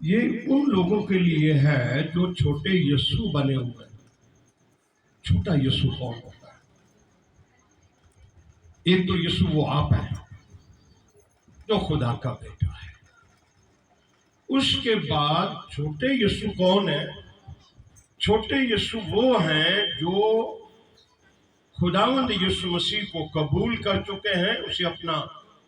ये उन लोगों के लिए है जो छोटे यीशु बने हुए हैं। छोटा यीशु कौन होता है? एक तो यीशु वो आप है जो खुदा का बेटा है। उसके बाद छोटे यीशु कौन है? छोटे यीशु वो हैं जो खुदावंद यीशु मसीह को कबूल कर चुके हैं, उसे अपना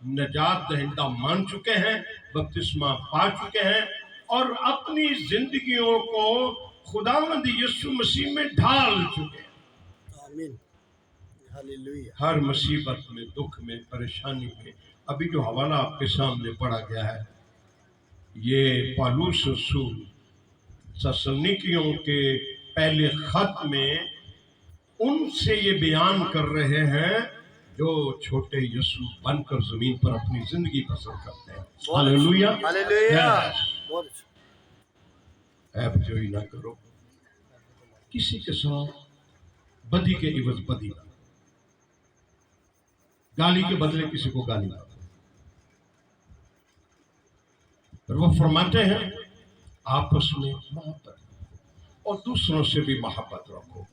नजात दहिंदा मान चुके हैं, बपतिस्मा पा चुके हैं और अपनी जिंदगियों को खुदावंद यीशु मसीह में ढाल चुके हैं। आमीन, हालेलुया। हर मुसीबत में, दुख में, परेशानी में। अभी जो हवाला आपके सामने पढ़ा गया है, ये पौलुस रसूल थिस्सलुनीकियों के पहले खत में उनसे ये बयान कर रहे हैं जो छोटे यीशु बनकर जमीन पर अपनी जिंदगी बसर करते हैं। Hallelujah, hallelujah. ऐबजोई ना करो, किसी के साथ बदी के इवज बदी ना, गाली के बदले किसी को गाली ना दो। और वो फरमाते हैं आपस में मोहब्बत और दूसरों से भी मोहब्बत रखो,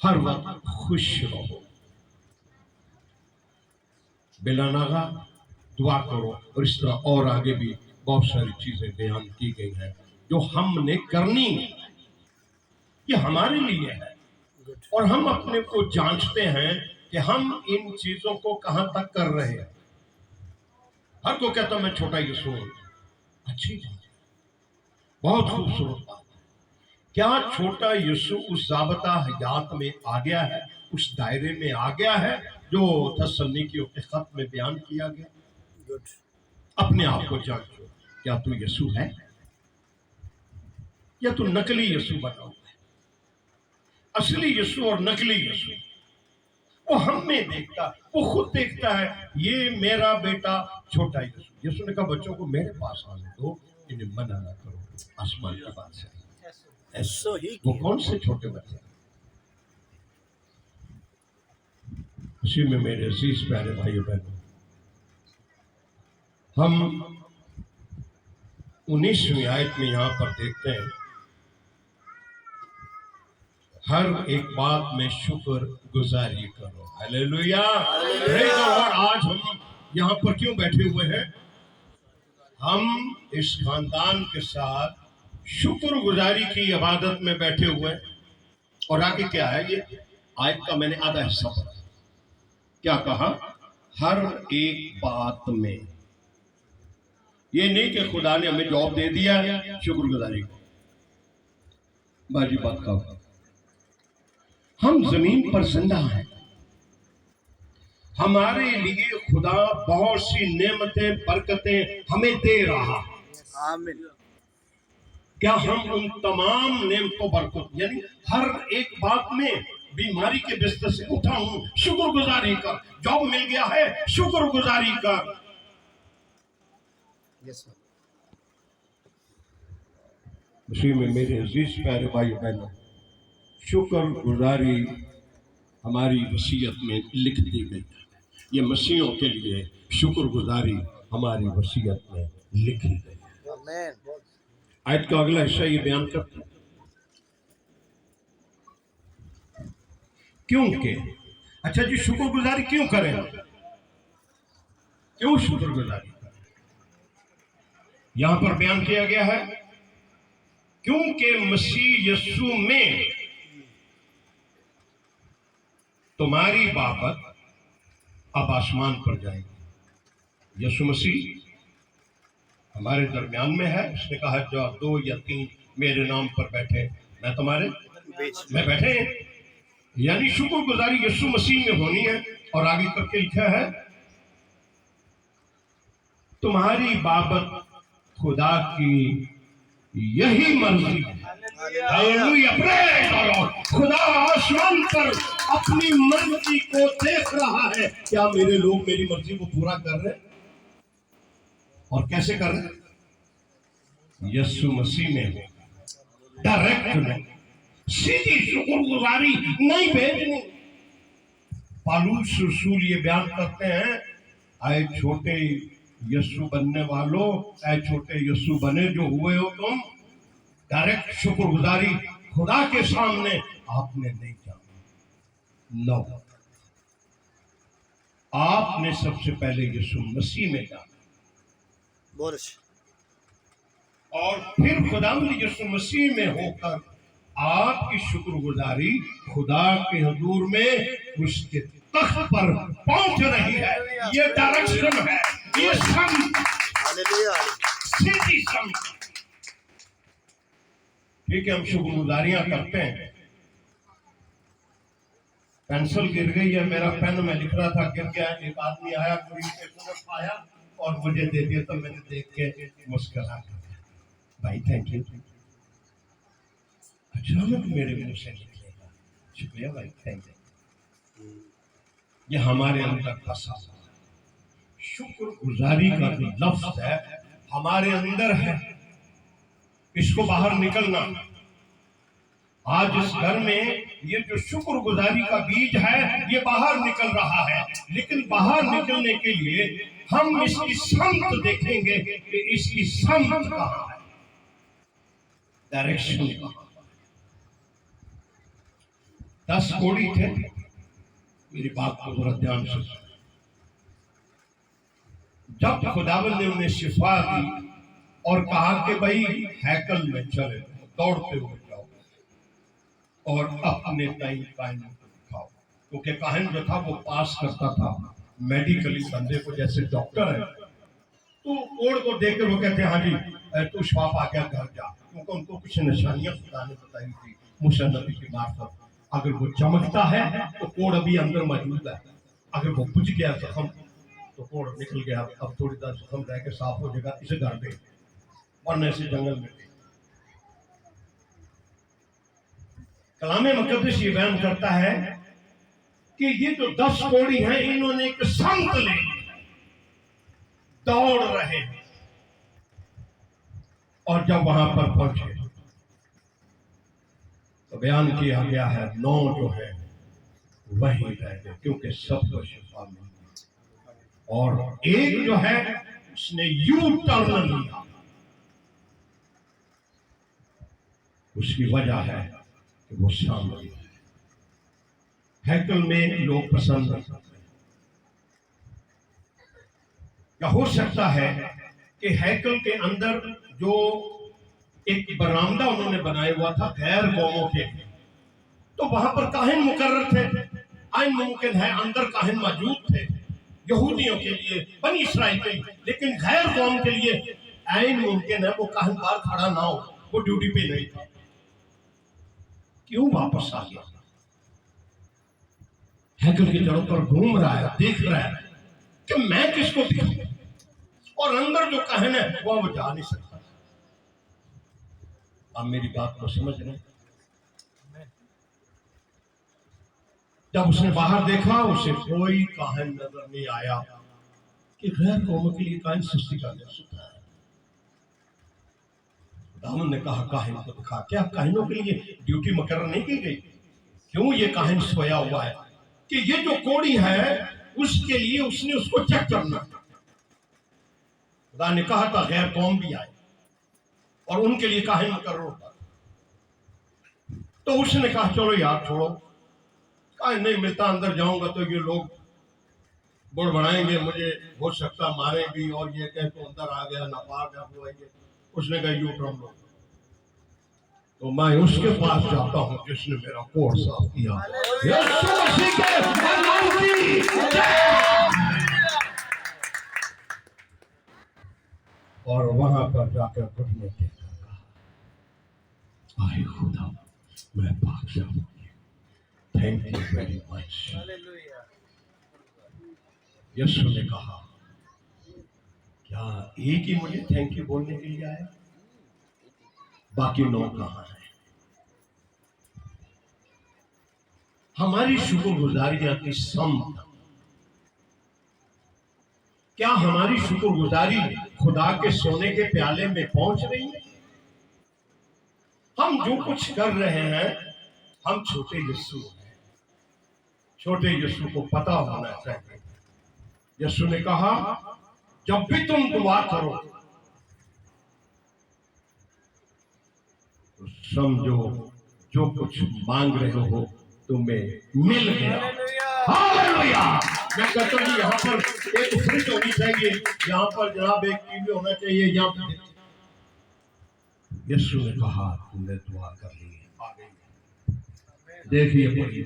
हर वक्त खुश रहो, बिला नागा दुआ करो। और इस तरह और आगे भी बहुत सारी चीजें बयान की गई हैं जो हमने करनी है। ये हमारे लिए है और हम अपने को जांचते हैं कि हम इन चीजों को कहां तक कर रहे हैं। हर को कहता मैं छोटा यीशु हूं, अच्छी बात है, बहुत खूबसूरत बात है। क्या छोटा यीशु उस ज़ाबता हयात में आ गया है, उस दायरे में आ गया है जो थिस्सलुनीकियों के खत में बयान किया गया? अपने आप को जांचो, क्या तू यीशु है या तू नकली यीशु बना हुआ है? असली यीशु और नकली यीशु वो हम में देखता, वो खुद देखता है ये मेरा बेटा छोटा यीशु। यीशु ने कहा बच्चों को मेरे पास आने दो, इन्हें मना ना करो, आसमान की बात से। वो कौन से छोटे बच्चे? उसी में मेरे अजीज प्यारे भाइयों बहनों, हम 19वीं आयत में यहां पर देखते हैं हर एक बात में शुक्र गुजारी करो। Hallelujah, praise the Lord. आज हम यहाँ पर क्यों बैठे हुए हैं? हम इस खानदान के साथ शुक्र गुजारी की इबादत में बैठे हुए हैं। और आगे क्या है? ये आयत का मैंने आधा हिस्सा पढ़ा। क्या कहा? हर एक बात में। ये नहीं कि खुदा ने हमें जॉब दे दिया शुक्रगुजारी को, बाजी बात का हम जमीन पर जिंदा हैं, हमारे लिए खुदा बहुत सी नेमतें बरकतें हमें दे रहा है। आमीन। क्या हम उन तमाम नेमतों बरकत यानी हर एक बात में, बीमारी के बिस्तर से उठा हूं शुक्रगुजारी कर, जॉब मिल गया है शुक्रगुजारी कर। उसी में मेरे अजीज प्यारे भाई बहनों, शुक्रगुजारी हमारी वसीयत में लिख दी गई है। ये मसीहों के लिए शुक्रगुजारी हमारी वसीयत में लिखी गई है। आयत का अगला हिस्सा ये बयान करता है क्योंकि, अच्छा जी, शुक्रगुजारी क्यों करें? क्यों शुक्रगुजारी करें? यहां पर बयान किया गया है क्योंकि मसीह यीशु में तुम्हारी बाबत अब आसमान पर जाएगी। यीशु मसीह हमारे दरमियान में है। उसने कहा जो 2 या 3 मेरे नाम पर बैठे, मैं तुम्हारे में बैठे हैं। यानी शुक्रगुजारी यीशु मसीह में होनी है। और आगे करके लिखा है तुम्हारी बाबत खुदा की यही मर्जी है। खुदा आसमान पर अपनी मर्जी को देख रहा है, क्या मेरे लोग मेरी मर्जी को पूरा कर रहे हैं? और कैसे कर रहे हैं? यीशु मसीह में डायरेक्ट में, सीधी शुक्रगुजारी नहीं भेजनी। पौलुस रसूल ये बयान करते हैं, आए छोटे यीशु बनने वालों, ऐ छोटे यीशु बने जो हुए हो तुम, डायरेक्ट शुक्रगुजारी खुदा के सामने आपने नहीं जाना। नो, आपने सबसे पहले यीशु मसीह में जाना बहुत अच्छे। और फिर खुदावंद यीशु मसीह में होकर आपकी शुक्रगुजारी खुदा के हुजूर में उसके तख्त पर पहुंच रही है। ये डायरेक्शन है, ये संत हालेलुया। सीधी संत। ठीक है, हम शुक्रगुजारियां करते हैं। पेंसिल गिर गई है, मेरा पेन मैं लिख रहा था गिर गया, एक आदमी आया, कोई आया और मुझे दे दिया, तो मैंने देख के मुस्कुरा दिया, भाई थैंक यू। अचानक मेरे मुंह से निकलेगा, शुक्रिया भाई, थैंक यू। ये हमारे अंदर फंसा शुक्रगुजारी का जो लफ्ज है हमारे अंदर है, इसको बाहर निकलना। आज इस घर में ये जो शुक्रगुजारी का बीज है ये बाहर निकल रहा है, लेकिन बाहर निकलने के लिए हम इसकी संत देखेंगे कि इसकी संत कहाँ है, डायरेक्शन कहाँ। 10 कोड़ी थे, मेरी बात को जरा ध्यान से सुनो। जब खुदावंद ने उन्हें शिफा दी और कहा कि भाई हैकल में चले, दौड़ते हुए जाओ और अपने टाइम काहिन को दिखाओ, क्योंकि काहिन जो था वो पास करता था मेडिकली बंदे को, जैसे डॉक्टर है तो कोड को देख कर वो कहते हैं हाँ जी तू श्वाप आ गया, घर जा, क्योंकि उनको कुछ निशानियां खुदा ने बताई थी मूसा नबी की मार्फत। अगर वो चमकता है तो कोड अभी अंदर मौजूद है, अगर वो बुझ गया जख्म तो कोड निकल गया, अब थोड़ी देर जख्म रह के साफ हो जाएगा, इसे घर दे, वरना से जंगल में। कलामे मुकद्दस ये बयान करता है कि ये जो 10 कोड़ी हैं इन्होंने एक संत ले, दौड़ रहे हैं, और जब वहां पर पहुंचे तो बयान किया गया है 9 जो है वही रह गए, क्योंकि सबको शिफा मिली, और एक जो है उसने यू टर्न लिया। उसकी वजह है कि वो शामिल है। हैकल में लोग पसंद नहीं करते, या हो सकता है कि हैकल के अंदर जो एक बरामदा उन्होंने बनाया हुआ था गैर कौमों के, तो वहां पर काहिन मुकर्रर थे। आइन मुमकिन है अंदर काहिन मौजूद थे यहूदियों के लिए, बनी इसराइल के लिए, लेकिन गैर कौम के लिए आइन मुमकिन है वो काहिन बाहर खड़ा ना हो, वो ड्यूटी पे नहीं था। क्यों वापस आ गया? हैकल की जड़ों पर घूम रहा है, देख रहा है कि मैं किसको दिखाऊं, और अंदर जो काहिन है वो जा नहीं सकता। आप मेरी बात को समझ रहे हैं? जब उसने बाहर देखा उसे कोई काहिन नजर नहीं आया कि गैर कौमों के लिए काहिन सृष्टि का सुता है। दामन ने कहा काहिन को दिखा। क्या काहिनों के लिए ड्यूटी मुकर्रर नहीं की गई? क्यों ये काहिन सोया हुआ है कि ये जो कोड़ी है उसके लिए उसने उसको चेक करना। खुदा ने कहा था गैर कौम भी आए और उनके लिए काहिन मुकर्रर होता, तो उसने कहा चलो यार छोड़ो, काहिन नहीं मिलता, अंदर जाऊंगा तो ये लोग बुड़ बढ़ाएंगे, मुझे हो सकता मारे भी, और ये कह तो अंदर आ गया नापाक है वो है ये। उसने कहा यू टर्न लो, तो मैं उसके पास जाता हूं जिसने मेरा कोट साफ किया। यीशु मसीह के नाम की जय। और वहां पर जाकर घुटने टेककर कहा आए खुदा मैं पाक जाऊं, थैंक यू वेरी मच। यीशु ने कहा क्या एक ही मुझे थैंक यू बोलने के लिए आया? बाकी 9 कहां है? हमारी शुक्रगुजारियां की संत, क्या हमारी शुक्रगुजारी खुदा के सोने के प्याले में पहुंच रही है? हम जो कुछ कर रहे हैं हम छोटे यीशु हैं, छोटे यीशु को पता होना चाहिए। यीशु ने कहा जब भी तुम दुआ करो तो समझो जो कुछ मांग रहे हो तुम्हें मिल गया। हालेलुया। मैं कहता हूँ यहाँ पर एक फ्रिज होनी चाहिए, यहाँ पर जनाब एक टीवी होना चाहिए। यहाँ पर यीशु ने कहा तुमने दुआ कर ली है, आ गई। देखिए पढ़िए,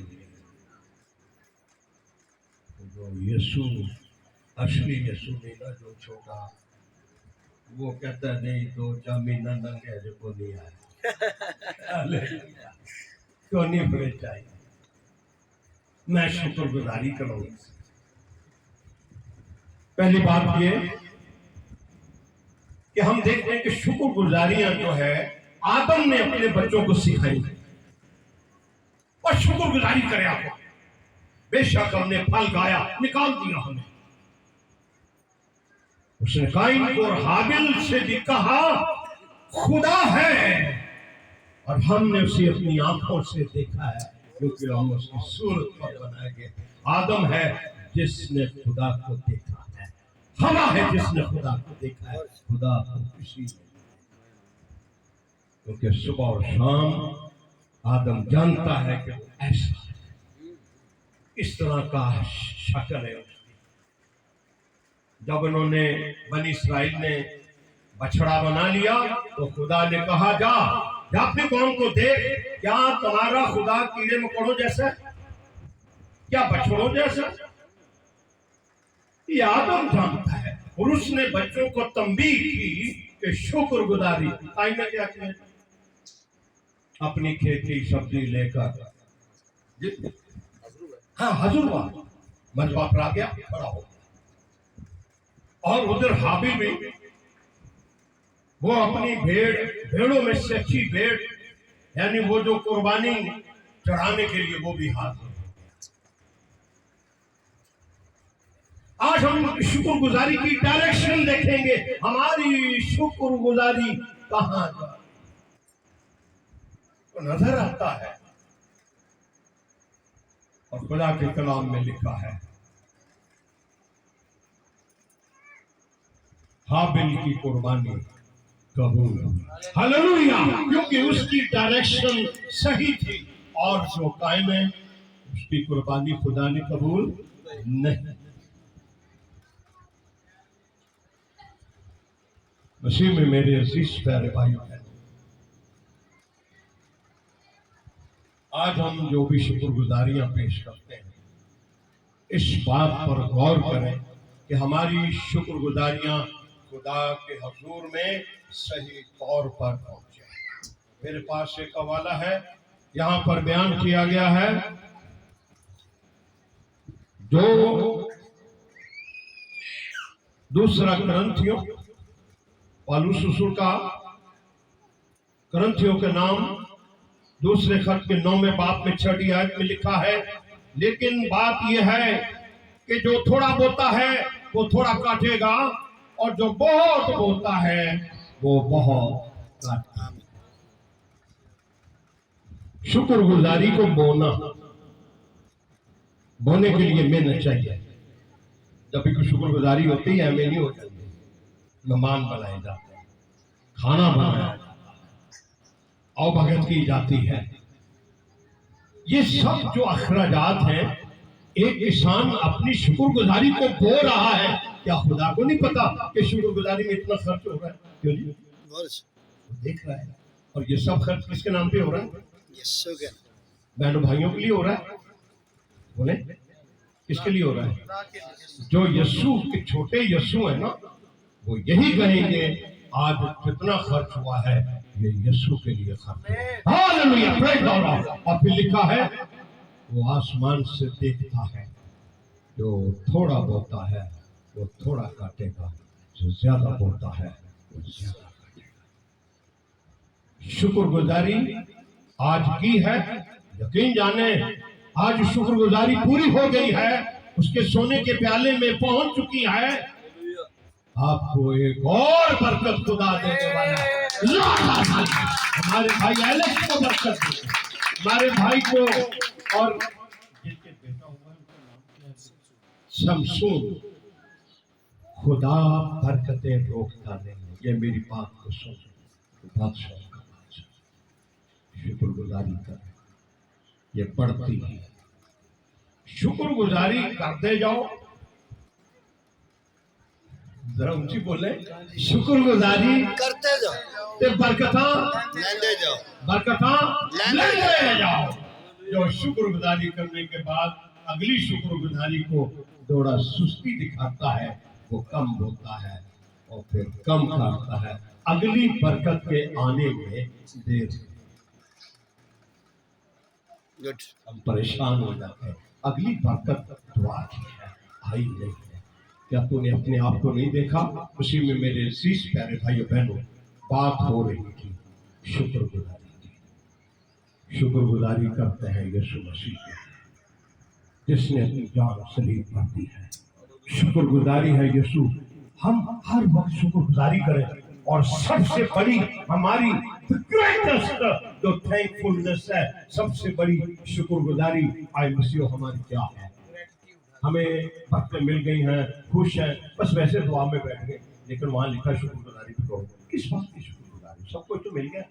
जो यीशु असली यीशु नहीं ना, जो छोटा, वो कहता नहीं तो जमीन नंगे को नहीं आया। क्यों नहीं फ्रिज चाहिए? मैं शुक्रगुजारी करूंगा। पहली बात ये कि हम देखते हैं कि शुक्रगुजारियां जो है आदम ने अपने बच्चों को सिखाई, और शुक्रगुजारी करे आप। बेशक हमने फल खाया, निकाल दिया हमें। उसने काइन को और हाबिल से भी कहा खुदा है, और हमने उसे अपनी आंखों से देखा है, क्योंकि हम उसकी सूरत पर बनाए गए। आदम है जिसने खुदा को देखा है, हवा है जिसने खुदा को देखा है। खुदा को किसी ने, क्योंकि सुबह और शाम आदम जानता है कि वो ऐसा है, इस तरह का शक्ल है उसकी। जब उन्होंने बनी इस्राइल ने बछड़ा बना लिया तो खुदा ने कहा जा अपनी कौम को देख, क्या तुम्हारा खुदा कीड़े मकोड़ों जैसा, क्या बछड़ों जैसा? ये आदम जानता है, और उसने बच्चों को तंबीह की कि शुक्रगुजारी। आई ने क्या किया? अपनी खेत की सब्जी लेकर, हाँ हजूरवा मंजवा पर आ गया, खड़ा हो गया। और उधर हाबिल भी, वो अपनी भेड़ों में से अच्छी भेड़, यानी वो जो कुर्बानी चढ़ाने के लिए, वो भी हाजिर। आज हम शुक्रगुजारी की डायरेक्शन देखेंगे, हमारी शुक्रगुजारी कहां जाए तो नजर आता है। और खुदा के कलाम में लिखा है हाबिल की कुर्बानी कबूल। हालेलुया। क्योंकि उसकी डायरेक्शन सही थी, और जो कायम है उसकी कुर्बानी खुदा ने कबूल नहीं। मसीह में मेरे अजीज प्यारे भाई बहन, आज हम जो भी शुक्रगुजारियां पेश करते हैं, इस बात पर गौर करें कि हमारी शुक्रगुजारियां खुदा के हजूर में सही तौर पर पहुंचे। मेरे पास एक हवाला है, यहां पर बयान किया गया है, जो दूसरा करंथियों, पौलुस रसूल का करंथियों के नाम दूसरे खत के 9वें बाब में 6वीं आयत में लिखा है, लेकिन बात यह है कि जो थोड़ा बोता है वो थोड़ा काटेगा, और जो बहुत बोता है वो बहुत काटेगा। शुक्रगुजारी को बोने के लिए मेहनत चाहिए। जब भी शुक्रगुजारी होती है, हमें नहीं हो जाती, मेहमान बनाए जाते हैं, खाना बनाया जाता है, अवभगत की जाती है। ये सब जो अखराजात हैं, एक किसान अपनी शुक्रगुजारी को बो रहा है, क्या खुदा को नहीं पता कि शुक्रगुजारी में इतना खर्च हो रहा है? क्यों जी? देख रहा है। और ये सब खर्च किसके नाम पे हो रहा है? यीशु के, बहनों भाइयों के लिए हो रहा है। बोले किसके लिए हो रहा है? जो यीशु के छोटे यीशु है ना, वो यही कहेंगे आज कितना खर्च हुआ है, ये यीशु के लिए खर्च है। Hallelujah, praise the Lord. और फिर लिखा है वो आसमान से देखता है, जो थोड़ा बोता है वो थोड़ा काटेगा, जो ज्यादा बोता है वो ज्यादा काटेगा। शुक्रगुजारी आज की है, यकीन जाने आज शुक्रगुजारी पूरी हो गई है, उसके सोने के प्याले में पहुंच चुकी है। आपको एक और बरकत खुदा देने वाला है। हमारे भाई एलेक्स को बरकत दे, हमारे भाई को, और जिसके बेटा हुआ उनका नाम क्या है? शमसून। खुदा बरकतें रोकता नहीं है। ये मेरी बात को सुन, बादशाह का बादशाह शुक्रगुजारी कर, ये बढ़ती है। शुक्रगुजारी करते जाओ, जरा ऊंची बोले, शुक्रगुजारी करते जाओ, ते बरकता लेंदे जाओ, बरकता लेते जाओ। जो शुक्रगुजारी करने के बाद अगली शुक्रगुजारी को थोड़ा सुस्ती दिखाता है, वो कम होता है और फिर कम करता है, अगली बरकत के आने में देर, गुड, हम परेशान हो जाते हैं। अगली बरकत दुआ की है, आई नहीं है। क्या तूने अपने आप को नहीं देखा? उसी में मेरे शीश प्यारे भाइयों बहनों, बात हो रही थी शुक्रगुजारी की। शुक्रगुजारी करते हैं यीशु मसीह की, जिसने अपनी जान सलीब पर दी है। शुक्रगुजारी है यीशु। हम हर वक्त शुक्रगुजारी करें, और सबसे बड़ी हमारी ग्रेटेस्ट जो थैंकफुलनेस है, सबसे बड़ी शुक्रगुजारी आई मसीह हमारी क्या है? हमें बरकतें मिल गई हैं, खुश हैं, बस वैसे दुआ में बैठ गए, लेकिन वहां लिखा शुक्रगुजारी भी करो। किस बात की शुक्रगुजारी? सब कुछ तो मिल गया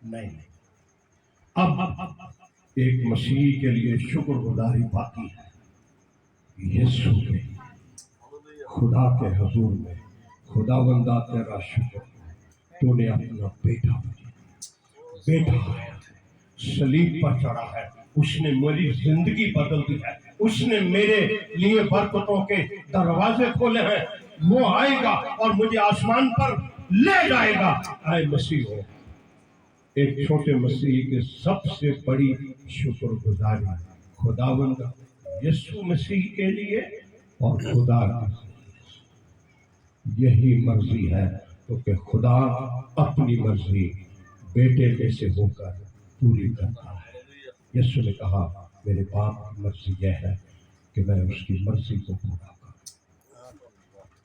नहीं। अब एक मसीह के लिए शुक्रगुजारी बाकी है। यीशु ने खुदा के हुजूर में, खुदावंदा तेरा शुक्र, तूने अपना बेटा आया, सलीब पर चढ़ा है, उसने मेरी जिंदगी बदल दी है, उसने मेरे लिए बरकतों के दरवाजे खोले हैं। वो आएगा और मुझे आसमान पर ले जाएगा। आए मसीह हो, एक छोटे मसीह की सबसे बड़ी शुक्रगुजारी खुदावंद यीशु मसीह के लिए और खुदा की यही मर्जी है, क्योंकि तो खुदा अपनी मर्जी बेटे में से होकर पूरी करता है। यीशु ने कहा, मेरे बाप की मर्जी यह है कि मैं उसकी मर्जी को पूरा करूं।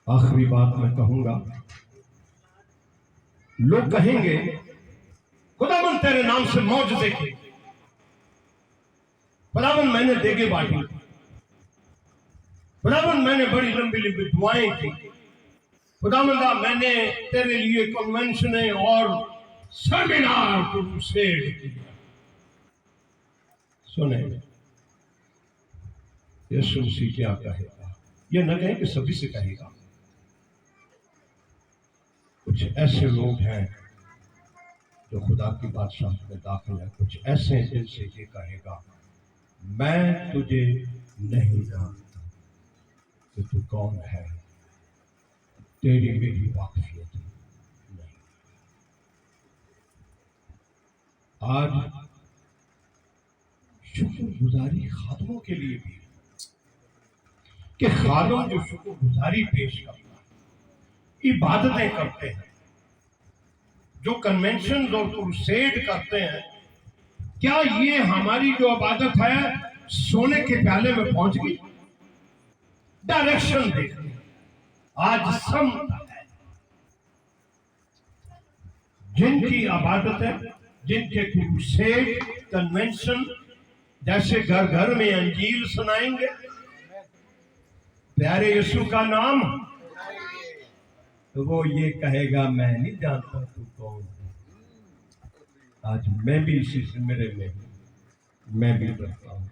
आखिरी बात मैं कहूंगा, लोग कहेंगे खुदावन तेरे नाम से मौज देखे, खुदावन मैंने देगे बांटी, खुदावन मैंने बड़ी लंबी लंबी दुआएं की, खुदावंदा मैंने तेरे लिए कन्वेंशन और सेमिनार क्रूसेड किया। सुने, यीशु मसीह क्या कहेगा? ये न कहे कि सभी से कहेगा। कुछ ऐसे लोग हैं जो खुदा की बादशाह में दाखिल है, कुछ ऐसे हैं जिनसे ये कहेगा, मैं तुझे नहीं जानता कि तू कौन है, तेरी मेरी वाकफियत नहीं। आज शुक्रगुजारी खादमों के लिए भी, कि खादम जो शुक्रगुजारी पेश करता है, इबादतें करते हैं, जो कन्वेंशन और क्रूसेड करते हैं, क्या ये हमारी जो इबादत है सोने के प्याले में पहुंच गई? डायरेक्शन देखिए, आज समता है। जिनकी इबादत है, जिनके क्रूसेड कन्वेंशन, जैसे घर घर में अंजील सुनाएंगे, प्यारे यीशु का नाम, तो वो ये कहेगा, मैं नहीं जानता तू कौन है। आज मैं भी इसी सिमरे में हूं, मैं भी करता हूं।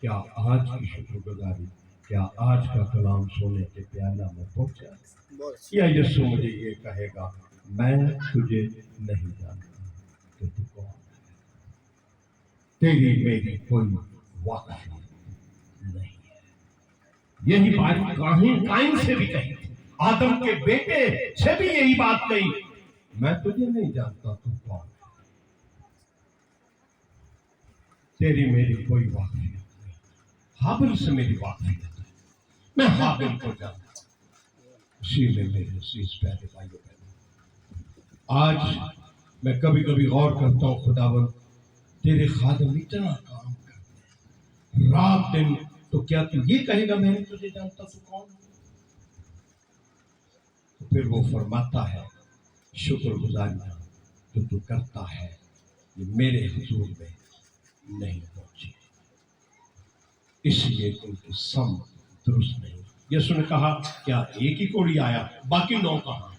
क्या आज की शुक्रगुजारी, क्या आज का कलाम सोने के प्याला में पहुंचा? या यीशु मुझे ये कहेगा, मैं तुझे नहीं जानता कि तू कौन है, तेरी मेरी कोई वाकफी नहीं है। यही बात काइन से भी कही थी, आदम के बेटे से भी यही बात कही, मैं तुझे नहीं जानता तू कौन है, तेरी मेरी कोई वाकफियत नहीं। हाबिल से मेरी वाकफियत है, मैं हाबिल को जानता हूं। उसी में मेरे शीश प्यारे भाइयों बहनों, आज मैं कभी कभी गौर करता हूं, खुदावंद तेरे खादिम इतना काम करते हैं रात दिन, तो क्या तू ये कहेगा मैं नहीं तुझे जानता तू कौन? तो फिर वो फरमाता है, शुक्रगुजारियां जो तू करता है ये मेरे हुजूर में नहीं पहुंची, इसलिए उनकी सम दुरुस्त नहीं। यीशु ने कहा क्या एक ही कोढ़ी आया, बाकी 9 कहाँ?